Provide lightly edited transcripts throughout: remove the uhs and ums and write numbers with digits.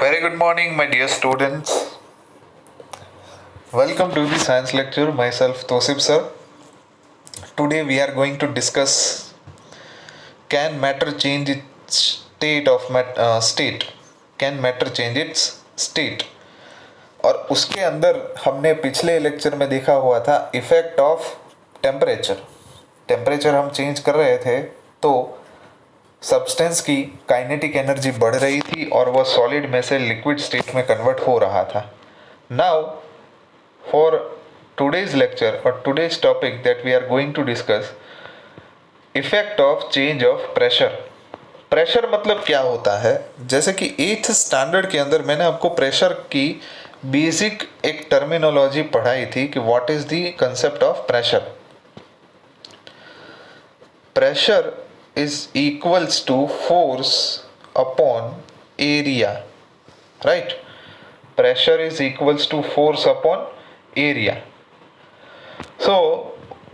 Very good morning, my dear students. Welcome to the science lecture. Myself, Tosif sir. Today we are going to discuss can matter change its state? Can matter change its state? और उसके अंदर हमने पिछले lecture में देखा हुआ था effect of temperature. Temperature हम चेंज कर रहे थे तो सब्सटेंस की काइनेटिक एनर्जी बढ़ रही थी और वह सॉलिड में से लिक्विड स्टेट में कन्वर्ट हो रहा था। नाउ फॉर टुडेज लेक्चर और today's topic that we are going to discuss effect of change of pressure. Pressure मतलब क्या होता है? जैसे कि 8th स्टैंडर्ड के अंदर मैंने आपको प्रेशर की बेसिक एक टर्मिनोलॉजी पढ़ाई थी कि what is the concept of pressure. Pressure is equals to force upon area, right? Pressure is equals to force upon area. So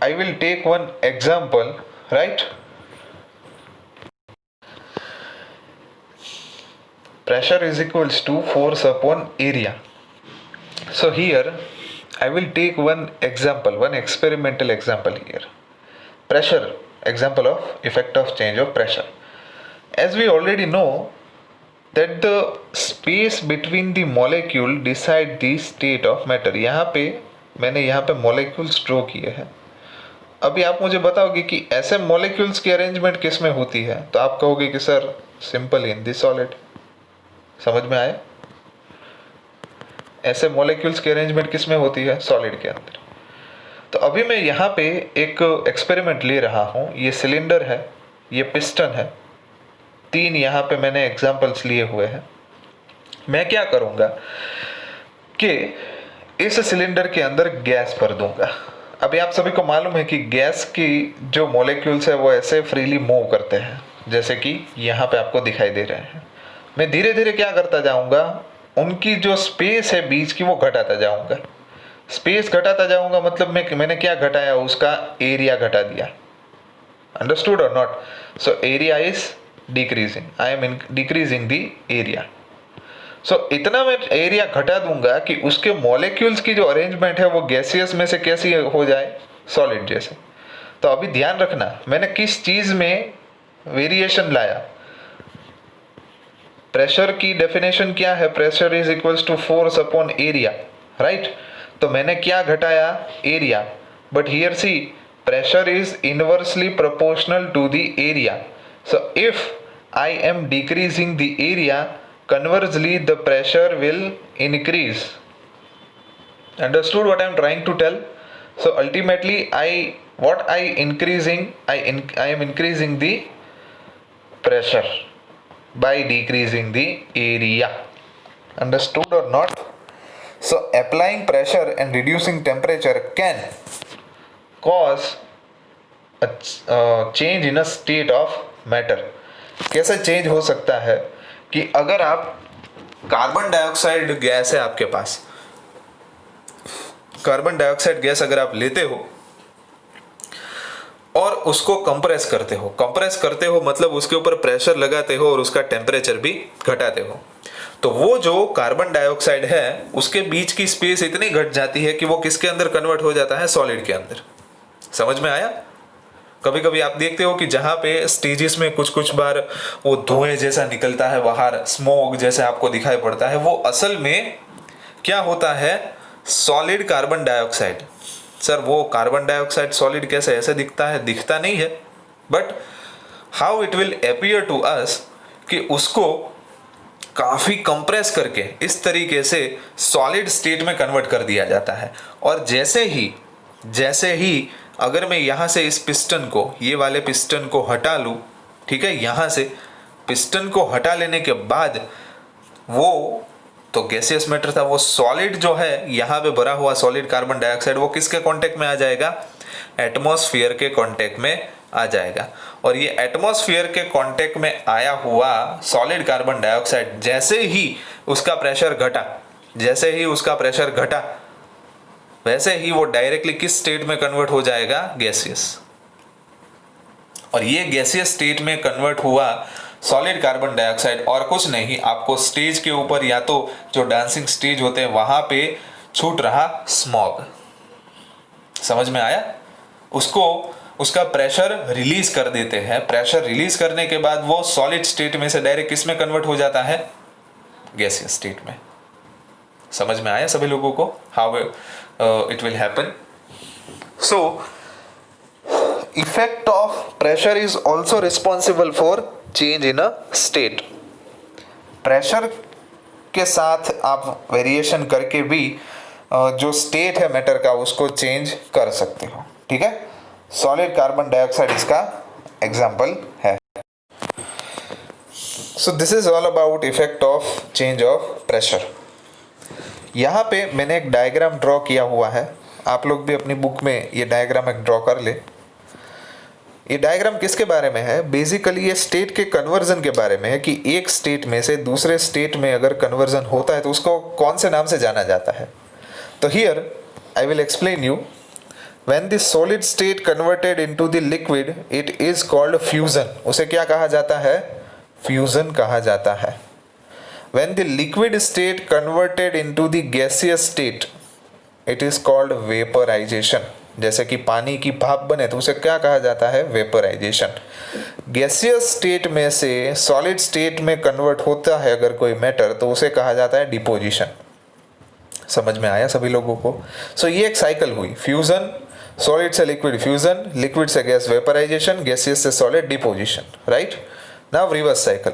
I will take one example, right? Pressure is equals to force upon area. So here I will take one example, one experimental example here. Pressure, example of effect of change of pressure. As we already know that the space between the molecule decide the state of matter. यहाँ पे मैंने यहाँ पे molecules draw किए हैं। अभी आप मुझे बताओगे कि ऐसे molecules की अरेंजमेंट किस में होती है, तो आप कहोगे कि sir simple in the solid. समझ में आया? ऐसे molecules की अरेंजमेंट किस में होती है? सॉलिड के अंदर। तो अभी मैं यहाँ पे एक एक्सपेरिमेंट ले रहा हूँ। ये सिलेंडर है, ये पिस्टन है, 3 यहाँ पे मैंने एग्जांपल्स लिए हुए हैं। मैं क्या करूँगा कि इस सिलेंडर के अंदर गैस भर दूंगा। अभी आप सभी को मालूम है कि गैस की जो मॉलिक्यूल्स है वो ऐसे फ्रीली मूव करते हैं, जैसे कि यहाँ पे आपको दिखाई दे रहे हैं। मैं धीरे धीरे क्या करता जाऊँगा, उनकी जो स्पेस है बीच की वो घटाता जाऊँगा। स्पेस घटाता जाऊंगा मतलब मैंने क्या घटाया, उसका एरिया घटा दिया। Understood or not? So area is decreasing, I am decreasing the area. So इतना मैं एरिया घटा दूंगा कि उसके मॉलिक्यूल्स की जो अरेंजमेंट है वो गैसियस में से कैसी हो जाए, सॉलिड जैसे। तो अभी ध्यान रखना मैंने किस चीज में वेरिएशन लाया। प्रेशर की डेफिनेशन क्या है? Pressure is equals to force upon area, right? तो मैंने क्या घटाया? Area. But here see pressure is inversely proportional to the area. So if I am decreasing the area, conversely the pressure will increase. Understood what I am trying to tell? So ultimately I am increasing the pressure by decreasing the area. Understood or not? So applying pressure and reducing temperature can cause a change in a state of matter. कैसे change हो सकता है कि अगर आप carbon dioxide gas है आपके पास, carbon dioxide gas अगर आप लेते हो और उसको कंप्रेस करते हो मतलब उसके ऊपर प्रेशर लगाते हो और उसका टेम्परेचर भी घटाते हो, तो वो जो कार्बन डाइऑक्साइड है उसके बीच की स्पेस इतनी घट जाती है कि वो किसके अंदर कन्वर्ट हो जाता है? सॉलिड के अंदर। समझ में आया? कभी कभी आप देखते हो कि जहां पे स्टेजेस में कुछ बार वो धुएं जैसा निकलता है बाहर, स्मोक जैसे आपको दिखाई पड़ता है, वो असल में क्या होता है? Solid carbon dioxide. सर वो कार्बन डाइऑक्साइड सॉलिड कैसे ऐसे दिखता है? दिखता नहीं है, but how it will appear to us कि उसको काफी कंप्रेस करके इस तरीके से सॉलिड स्टेट में कन्वर्ट कर दिया जाता है। और जैसे ही अगर मैं यहां से इस पिस्टन को, ये वाले पिस्टन को हटा लूं, ठीक है, यहां से पिस्टन को हटा लेने के बाद वो तो गैसियस मैटर था, वो सॉलिड जो है यहां पे भरा हुआ सॉलिड कार्बन डाइऑक्साइड वो किसके कांटेक्ट में आ जाएगा? एटमॉस्फेयर के कांटेक्ट में आ जाएगा। और ये एटमॉस्फेयर के कांटेक्ट में आया हुआ सॉलिड कार्बन डाइऑक्साइड जैसे ही उसका प्रेशर घटा वैसे ही वो डायरेक्टली किस स्टेट में कन्वर्ट हो जाएगा? गैसियस। और ये गैसियस स्टेट में कन्वर्ट हुआ सॉलिड कार्बन डाइऑक्साइड और कुछ नहीं, आपको स्टेज के ऊपर या तो जो डांसिंग स्टेज होते हैं वहां पे छूट रहा स्मॉग। समझ में आया? उसको उसका प्रेशर रिलीज कर देते हैं। प्रेशर रिलीज करने के बाद वो सॉलिड स्टेट में से डायरेक्ट किस में कन्वर्ट हो जाता है? गैसियस स्टेट में। समझ में आया सभी लोगों को how it will happen? So effect of pressure is also responsible for change in a state. Pressure के साथ आप वेरिएशन करके भी जो स्टेट है मैटर का उसको चेंज कर सकते हो। ठीक है, सॉलिड कार्बन डाइऑक्साइड इसका एग्जाम्पल है। So this is all about effect of change of pressure. यहाँ पे मैंने एक डायग्राम ड्रॉ किया हुआ है, आप लोग भी अपनी बुक में ये डायग्राम एक ड्रॉ कर ले। ये डायग्राम किसके बारे में है? बेसिकली ये स्टेट के कन्वर्जन के बारे में है कि एक स्टेट में से दूसरे स्टेट में अगर कन्वर्जन होता है तो उसको कौन से नाम से जाना जाता है। तो here I will explain you. When the solid state converted into the liquid, it is called fusion. उसे क्या कहा जाता है? Fusion कहा जाता है। When the liquid state converted into the gaseous state, it is called vaporization. जैसे कि पानी की भाप बने तो उसे क्या कहा जाता है? वेपोराइजेशन। गैसियस स्टेट में से सॉलिड स्टेट में कन्वर्ट होता है अगर कोई मैटर तो उसे कहा जाता है डिपोजिशन। समझ में आया सभी लोगों को? सो ये एक साइकिल हुई, फ्यूजन, सॉलिड से लिक्विड फ्यूजन, लिक्विड से गैस वेपोराइजेशन, गैसियस से solid deposition. Right, now reverse cycle.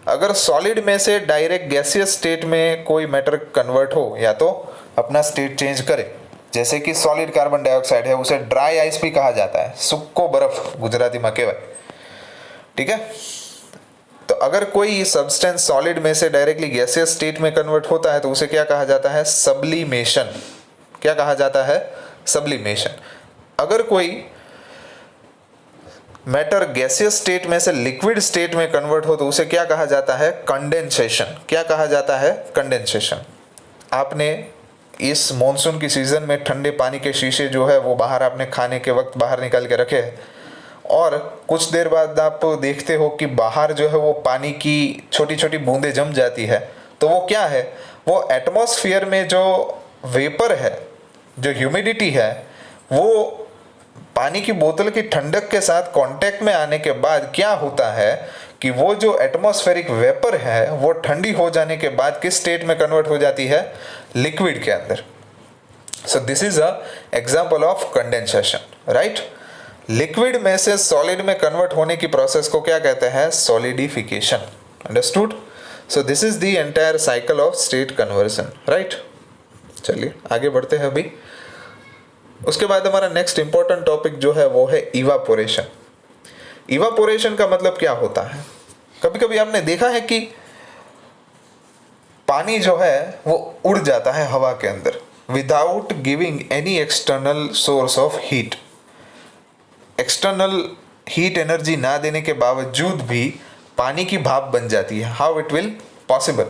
अगर सॉलिड में से डायरेक्ट गैसियस स्टेट में कोई मैटर कन्वर्ट हो या तो अपना स्टेट चेंज करे, जैसे कि सॉलिड कार्बन डाइऑक्साइड है उसे ड्राई आइस भी कहा जाता है, सूको बर्फ गुजराती में कहेवाय। ठीक है, तो अगर कोई सब्सटेंस सॉलिड में से डायरेक्टली गैसियस स्टेट में कन्वर्ट होता है तो उसे क्या कहा जाता है? सब्लिमेशन। क्या कहा जाता है? सब्लिमेशन। अगर कोई मैटर गैसियस स्टेट में से लिक्विड स्टेट में कन्वर्ट हो तो उसे क्या कहा जाता है? कंडेंसेशन। क्या कहा जाता है? कंडेंसेशन। आपने इस मॉनसून की सीजन में ठंडे पानी के शीशे जो है वो बाहर आपने खाने के वक्त बाहर निकाल के रखे हैं और कुछ देर बाद आप देखते हो कि बाहर जो है वो पानी की छोटी छोटी बूंदें जम जाती है, तो वो क्या है? वो एटमॉस्फेयर में जो वेपर है, जो ह्यूमिडिटी है, वो पानी की बोतल की ठंडक के साथ कांटेक्ट में आने के बाद क्या होता है कि वो जो एटमॉस्फेरिक वेपर है वो ठंडी हो जाने के बाद किस स्टेट में कन्वर्ट हो जाती है? लिक्विड के अंदर। So this is a example of condensation. Right, liquid में से सॉलिड में कन्वर्ट होने की प्रोसेस को क्या कहते हैं? Solidification. Understood? So this is the entire cycle of state conversion. Right, चलिए आगे बढ़ते हैं अभी। उसके बाद हमारा नेक्स्ट इंपॉर्टेंट टॉपिक जो है वो है इवापोरेशन। इवापोरेशन का मतलब क्या होता है? कभी कभी आपने देखा है कि पानी जो है वो उड़ जाता है हवा के अंदर without giving any external source of heat. External heat energy ना देने के बावजूद भी पानी की भाप बन जाती है। How it will possible?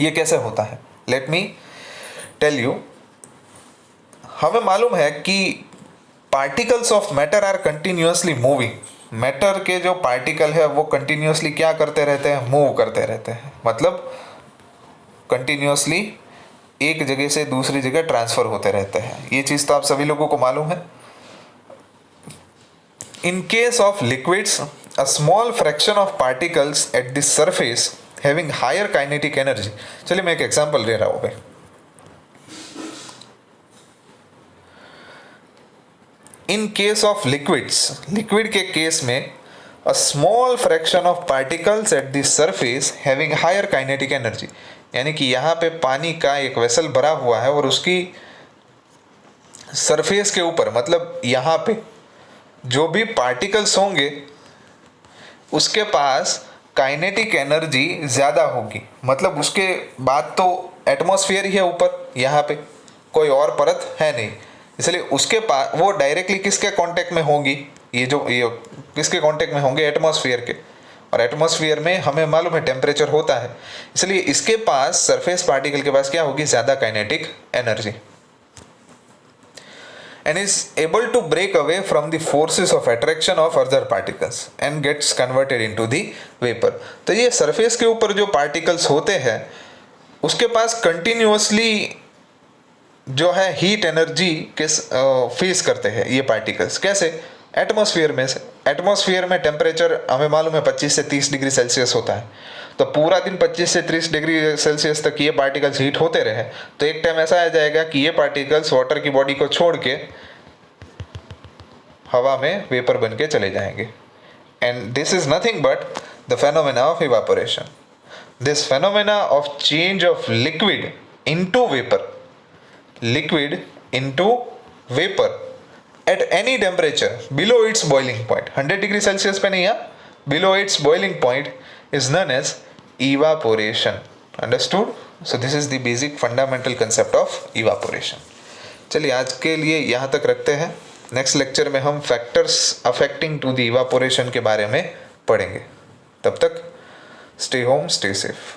ये कैसे होता है? Let me tell you. हमें मालूम है कि particles of matter are continuously moving. Matter के जो पार्टिकल है वो कंटिन्यूअसली क्या करते रहते हैं? मूव करते रहते हैं, मतलब कंटिन्यूअसली एक जगह से दूसरी जगह ट्रांसफर होते रहते हैं। ये चीज़ तो आप सभी लोगों को मालूम है। In case of liquids, a small fraction of particles at the surface having higher kinetic energy. चलिए मैं एक एग्जांपल दे रहा हूँ भाई। In case of liquids, liquid के केस में a small fraction of particles at the surface having higher kinetic energy, यानी कि यहाँ पे पानी का एक वेसल भरा हुआ है और उसकी सरफेस के ऊपर, मतलब यहाँ पे जो भी पार्टिकल्स होंगे उसके पास काइनेटिक एनर्जी ज़्यादा होगी। मतलब उसके बाद तो एटमॉस्फेयर ही है ऊपर, यहाँ पे कोई और परत है नहीं, इसलिए उसके पास वो डायरेक्टली किसके कांटेक्ट में होगी? ये किसके कांटेक्ट में होंगे? एटमॉस्फेयर के। और एटमॉस्फेयर में हमें मालूम है टेम्परेचर होता है, इसलिए इसके पास सरफेस पार्टिकल के पास क्या होगी? ज़्यादा kinetic energy. and is able to break away from the forces of attraction of other particles and gets converted into the vapor। तो ये सरफेस के ऊपर जो पार्टिकल्स होते हैं उसके पास कंटिन्यूअसली जो है हीट एनर्जी के फेस करते हैं ये पार्टिकल्स। कैसे? एटमॉस्फेयर में से। एटमॉस्फेयर में टेम्परेचर हमें मालूम है 25 से 30 डिग्री सेल्सियस होता है, तो पूरा दिन 25 से 30 डिग्री सेल्सियस तक ये पार्टिकल्स हीट होते रहे तो एक टाइम ऐसा आ जाएगा कि ये पार्टिकल्स वाटर की बॉडी को छोड़ के हवा में वेपर बन के चले जाएंगे। And this is nothing but the phenomena of evaporation. This phenomena of change of liquid into vapour, liquid into vapor at any temperature below its boiling point, 100 degree Celsius पे नहीं है, below its boiling point is known as evaporation। Understood? So this is the basic fundamental concept of evaporation। चलिए आज के लिए यहाँ तक रखते हैं। नेक्स्ट लेक्चर में हम factors affecting to the evaporation के बारे में पढ़ेंगे। तब तक स्टे होम, स्टे सेफ।